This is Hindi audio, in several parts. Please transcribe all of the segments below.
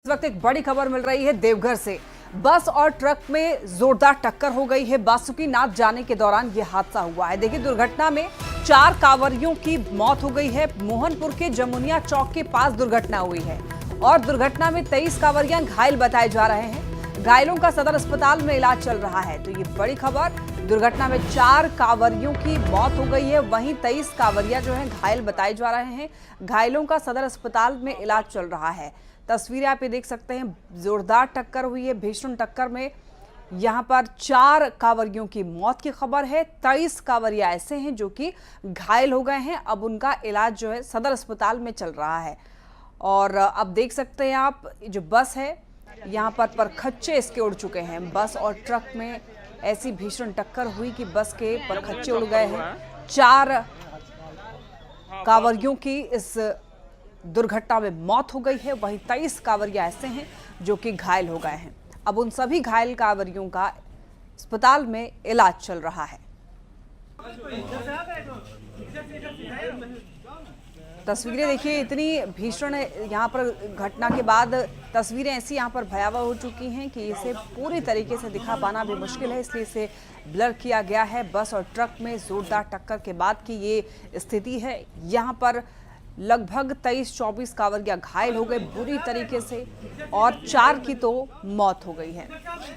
इस वक्त एक बड़ी खबर मिल रही है देवघर से। बस और ट्रक में जोरदार टक्कर हो गई है। बासुकीनाथ जाने के दौरान यह हादसा हुआ है। देखिए, दुर्घटना में 4 कांवरियों की मौत हो गई है। मोहनपुर के जमुनिया चौक के पास दुर्घटना हुई है और दुर्घटना में 23 कांवरियां घायल बताए जा रहे हैं। घायलों का सदर अस्पताल में इलाज चल रहा है। तो ये बड़ी खबर, दुर्घटना में 4 कांवरियों की मौत हो गई है, वहीं 23 कांवरिया जो है घायल बताए जा रहे हैं। घायलों का सदर अस्पताल में इलाज चल रहा है। तस्वीरें आप ये देख सकते हैं, जोरदार टक्कर हुई है। भीषण टक्कर में यहाँ पर 4 कांवरियों की मौत की खबर है। 23 कांवरिया ऐसे हैं जो कि घायल हो गए हैं। अब उनका इलाज जो है सदर अस्पताल में चल रहा है। और अब देख सकते हैं आप, जो बस है यहाँ पर परखच्चे इसके उड़ चुके हैं। बस और ट्रक में ऐसी भीषण टक्कर हुई कि बस के परखच्चे उड़ गए हैं। 4 कांवरियों की इस दुर्घटना में मौत हो गई है, वहीं 23 कांवरिया ऐसे हैं जो कि घायल हो गए हैं। अब उन सभी घायल कांवरियों का अस्पताल में इलाज चल रहा है। तस्वीरें देखिए, इतनी भीषण यहाँ पर घटना के बाद तस्वीरें ऐसी यहाँ पर भयावह हो चुकी हैं कि इसे पूरी तरीके से दिखा पाना भी मुश्किल है, इसलिए इसे ब्लर किया गया है। बस और ट्रक में जोरदार टक्कर के बाद की ये स्थिति है। यहाँ पर लगभग 23-24 कांवरिया घायल हो गए बुरी तरीके से और 4 की तो मौत हो गई है।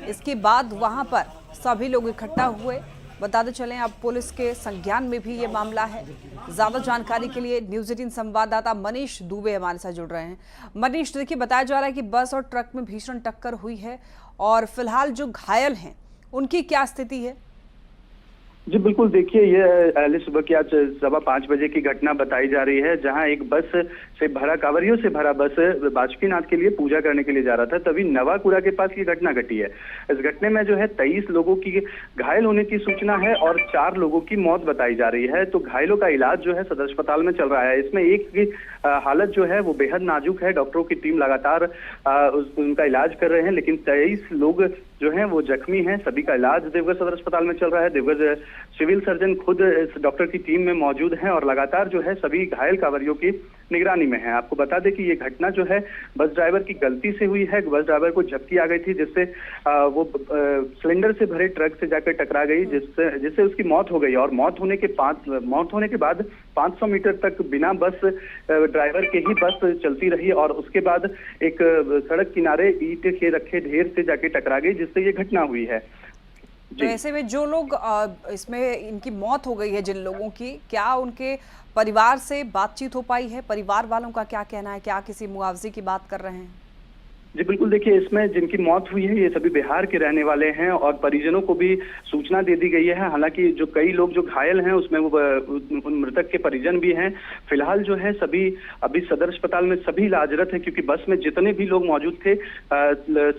इसके बाद वहां पर सभी लोग इकट्ठा हुए। बताते चलें, अब पुलिस के संज्ञान में भी ये मामला है। ज्यादा जानकारी के लिए न्यूज़ 18 संवाददाता मनीष दुबे हमारे साथ जुड़ रहे हैं। मनीष, देखिए, बताया जा रहा है कि बस और ट्रक में भीषण टक्कर हुई है और फिलहाल जो घायल हैं उनकी क्या स्थिति है? जी बिल्कुल, देखिए, ये सुबह की आज 5:15 बजे की घटना बताई जा रही है, जहां एक बस से भरा, कांवरियों से भरा बस बासुकीनाथ के लिए पूजा करने के लिए जा रहा था, तभी नवाकुड़ा के पास ये घटना घटी है। इस घटने में जो है 23 लोगों की घायल होने की सूचना है और 4 लोगों की मौत बताई जा रही है। तो घायलों का इलाज जो है सदर अस्पताल में चल रहा है। इसमें एक की हालत जो है वो बेहद नाजुक है। डॉक्टरों की टीम लगातार उनका इलाज कर रहे हैं, लेकिन 23 लोग जो हैं वो जख्मी हैं। सभी का इलाज देवघर सदर अस्पताल में चल रहा है। देवघर सिविल सर्जन खुद इस डॉक्टर की टीम में मौजूद हैं और लगातार जो है सभी घायल कांवरियों की निगरानी में है। आपको बता दें कि ये घटना जो है बस ड्राइवर की गलती से हुई है। बस ड्राइवर को झपकी आ गई थी, जिससे वो सिलेंडर से भरे ट्रक से जाकर टकरा गई, जिससे उसकी मौत हो गई। और मौत होने के बाद 500 मीटर तक बिना बस ड्राइवर के ही बस चलती रही और उसके बाद एक सड़क किनारे ईंट के रखे ढेर से जाके टकरा गई, जिससे ये घटना हुई है। तो ऐसे में जो लोग इसमें इनकी मौत हो गई है, जिन लोगों की, क्या उनके परिवार से बातचीत हो पाई है? परिवार वालों का क्या कहना है? क्या किसी मुआवजे की बात कर रहे हैं? जी बिल्कुल, देखिए, इसमें जिनकी मौत हुई है ये सभी बिहार के रहने वाले हैं और परिजनों को भी सूचना दे दी गई है। हालांकि जो कई लोग जो घायल हैं उसमें वो उन मृतक के परिजन भी हैं। फिलहाल जो है सभी अभी सदर अस्पताल में सभी इलाजरत हैं, क्योंकि बस में जितने भी लोग मौजूद थे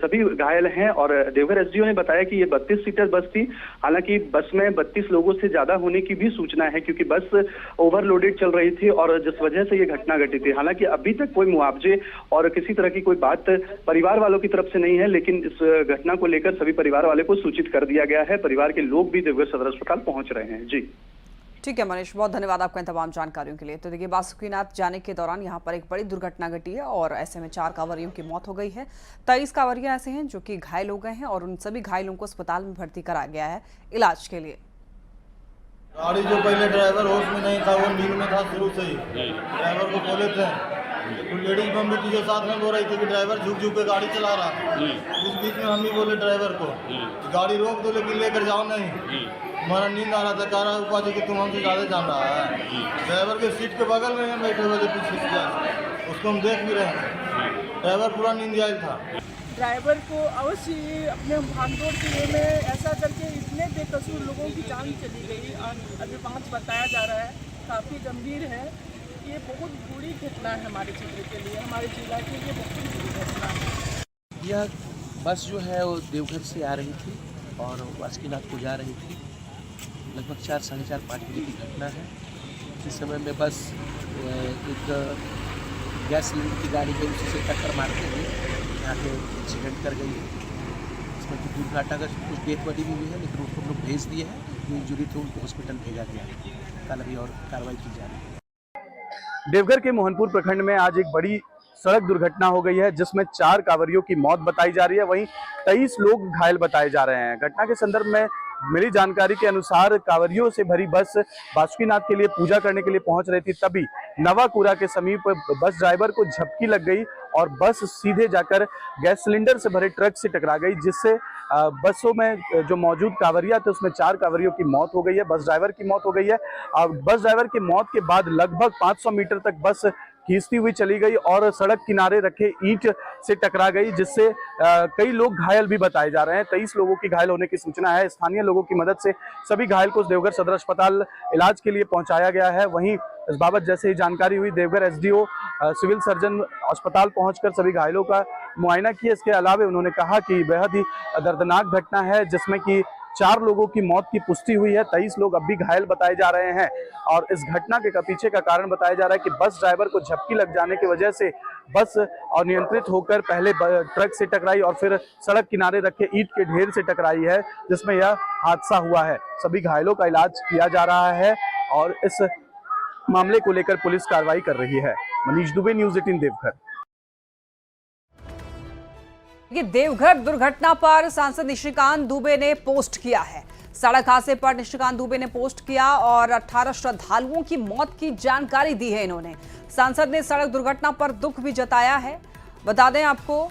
सभी घायल हैं। और देवघर एसडीओ ने बताया कि ये 32 सीटर बस थी। हालांकि बस में 32 लोगों से ज्यादा होने की भी सूचना है, क्योंकि बस ओवरलोडेड चल रही थी और जिस वजह से ये घटना घटी थी। हालांकि अभी तक कोई मुआवजे और किसी तरह की कोई बात परिवार वालों की तरफ से नहीं है, लेकिन इस घटना को लेकर सभी परिवार वाले को सूचित कर दिया गया है। परिवार के लोग भी देवघर सदर अस्पताल पहुंच रहे हैं। जी ठीक है मनीष, बहुत धन्यवाद आपका इन तमाम जानकारियों के लिए। तो देखिए, बासुकीनाथ जाने के दौरान यहाँ पर एक बड़ी दुर्घटना घटी है और ऐसे में 4 कांवरियों की मौत हो गई है। 23 कांवरिया ऐसे हैं जो कि घायल हो गए हैं और उन सभी घायलों को अस्पताल में भर्ती कराया गया है इलाज के लिए। गाड़ी जो पहले ड्राइवर होश में नहीं था, वो नींद में था शुरू से ही। ड्राइवर को बोले थे, तो लेडीज बम्बी जो साथ में बोल रही थी कि ड्राइवर झुक झुक के गाड़ी चला रहा। उस बीच में हम ही बोले ड्राइवर को गाड़ी रोक दो, लेकिन लेकर जाओ नहीं। हमारा नींद आ रहा था, कह रहा ऊपर जी कि तुम हमसे ज़्यादा जान रहा है। ड्राइवर के सीट के बगल में बैठे हुए थे पीछे से, उसको हम देख भी रहे हैं। ड्राइवर पूरा नींद आया था। ड्राइवर को अवश्य अपने भागदौड़ के लिए में ऐसा करके इतने बेकसूर लोगों की जान चली गई। अभी 5 बताया जा रहा है, काफ़ी गंभीर है। ये बहुत बुरी घटना है हमारे क्षेत्र के लिए, हमारे जिला के लिए बहुत बुरी घटना है। यह बस जो है वो देवघर से आ रही थी और बासुकीनाथ को जा रही थी। लगभग 4, साढ़े 4, 5 बजे की घटना है। इस समय में बस एक गैस सिलेंडर की गाड़ी है, उसी से टक्कर मारते हुए यहाँ पे एक्सीडेंट कर गई है। इसमें कुछ दुर्घटना का कुछ डेथ बॉडी भी हुई है, लेकिन उसको हम लोग भेज दिए हैं। जो इंजरी थे उनको हॉस्पिटल भेजा गया है। कल अभी और कार्रवाई की जा रही है। देवघर के मोहनपुर प्रखंड में आज एक बड़ी सड़क दुर्घटना हो गई है जिसमें 4 कांवरियों की मौत बताई जा रही है, वहीं 23 लोग घायल बताए जा रहे हैं। घटना के संदर्भ में मिली जानकारी के अनुसार कांवरियों से भरी बस बासुकीनाथ के लिए पूजा करने के लिए पहुंच रही थी, तभी नवाकुरा के समीप बस ड्राइवर को झपकी लग गई और बस सीधे जाकर गैस सिलेंडर से भरे ट्रक से टकरा गई, जिससे बसों में जो मौजूद कांवरिया थे उसमें 4 कांवरियों की मौत हो गई है, बस ड्राइवर की मौत हो गई है। बस ड्राइवर की मौत के बाद लगभग 500 मीटर तक बस खींचती हुई चली गई और सड़क किनारे रखे ईंट से टकरा गई, जिससे कई लोग घायल भी बताए जा रहे हैं। 23 लोगों की घायल होने की सूचना है। स्थानीय लोगों की मदद से सभी घायल को देवघर सदर अस्पताल इलाज के लिए पहुंचाया गया है। वहीं इस बाबत जैसे ही जानकारी हुई, देवघर एसडीओ सिविल सर्जन अस्पताल पहुंचकर सभी घायलों का मुआयना किया। इसके अलावा उन्होंने कहा कि बेहद ही दर्दनाक घटना है जिसमें कि 4 लोगों की मौत की पुष्टि हुई है, 23 लोग अब भी घायल बताए जा रहे हैं और इस घटना के पीछे का कारण बताया जा रहा है कि बस ड्राइवर को झपकी लग जाने की वजह से बस अनियंत्रित होकर पहले ट्रक से टकराई और फिर सड़क किनारे रखे ईंट के ढेर से टकराई है, जिसमें यह हादसा हुआ है। सभी घायलों का इलाज किया जा रहा है और इस मामले को लेकर पुलिस कार्रवाई कर रही है। मनीष दुबे, न्यूज़ 18 देवघर। ये देवघर दुर्घटना पर सांसद निशिकांत दुबे ने पोस्ट किया है। सड़क हादसे पर निशिकांत दुबे ने पोस्ट किया और 18 श्रद्धालुओं की मौत की जानकारी दी है इन्होंने। सांसद ने सड़क दुर्घटना पर दुख भी जताया है। बता दें आपको,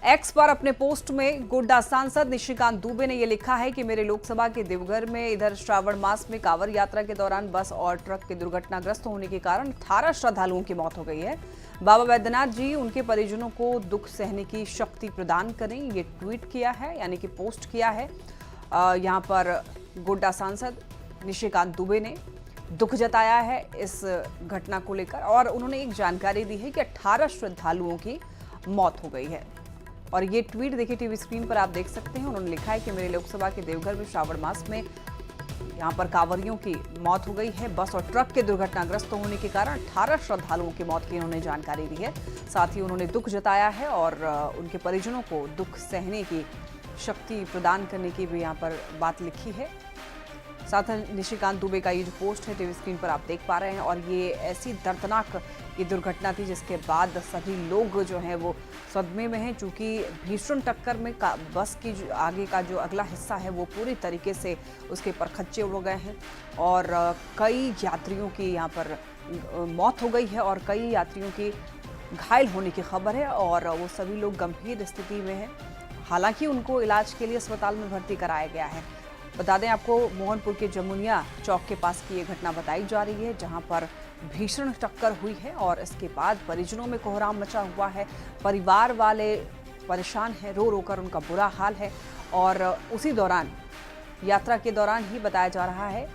एक्स पर अपने पोस्ट में गोड्डा सांसद निशिकांत दुबे ने यह लिखा है कि मेरे लोकसभा के देवघर में इधर श्रावण मास में कांवड़ यात्रा के दौरान बस और ट्रक के दुर्घटनाग्रस्त होने के कारण 18 श्रद्धालुओं की मौत हो गई है। बाबा बैद्यनाथ जी उनके परिजनों को दुख सहने की शक्ति प्रदान करें, ये ट्वीट किया है, यानी कि पोस्ट किया है। यहाँ पर गोड्डा सांसद निशिकांत दुबे ने दुख जताया है इस घटना को लेकर और उन्होंने एक जानकारी दी है कि 18 श्रद्धालुओं की मौत हो गई है। और ये ट्वीट देखिए टीवी स्क्रीन पर आप देख सकते हैं। उन्होंने लिखा है कि मेरे लोकसभा के देवघर में श्रावण मास में यहाँ पर कांवरियों की मौत हो गई है। बस और ट्रक के दुर्घटनाग्रस्त होने के कारण 18 श्रद्धालुओं की मौत की उन्होंने जानकारी दी है। साथ ही उन्होंने दुख जताया है और उनके परिजनों को दुख सहने की शक्ति प्रदान करने की भी यहाँ पर बात लिखी है। साथ ही निशिकांत दुबे का ये जो पोस्ट है टीवी स्क्रीन पर आप देख पा रहे हैं और ये ऐसी दर्दनाक ये दुर्घटना थी जिसके बाद सभी लोग जो हैं वो सदमे में हैं, चूँकि भीषण टक्कर में बस की जो आगे का जो अगला हिस्सा है वो पूरी तरीके से उसके परखच्चे उड़ गए हैं और कई यात्रियों की यहाँ पर मौत हो गई है और कई यात्रियों की घायल होने की खबर है और वो सभी लोग गंभीर स्थिति में हैं। हालांकि उनको इलाज के लिए अस्पताल में भर्ती कराया गया है। बता दें आपको, मोहनपुर के जमुनिया चौक के पास की ये घटना बताई जा रही है जहां पर भीषण टक्कर हुई है और इसके बाद परिजनों में कोहराम मचा हुआ है। परिवार वाले परेशान हैं, रो रो कर उनका बुरा हाल है और उसी दौरान यात्रा के दौरान ही बताया जा रहा है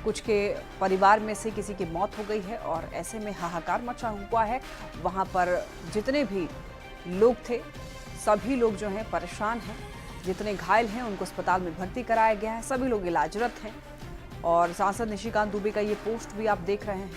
कुछ के परिवार में से किसी की मौत हो गई है और ऐसे में हाहाकार मचा हुआ है। वहाँ पर जितने भी लोग थे सभी लोग जो हैं परेशान हैं, जितने घायल हैं उनको अस्पताल में भर्ती कराया गया है, सभी लोग इलाजरत हैं और सांसद निशिकांत दुबे का ये पोस्ट भी आप देख रहे हैं।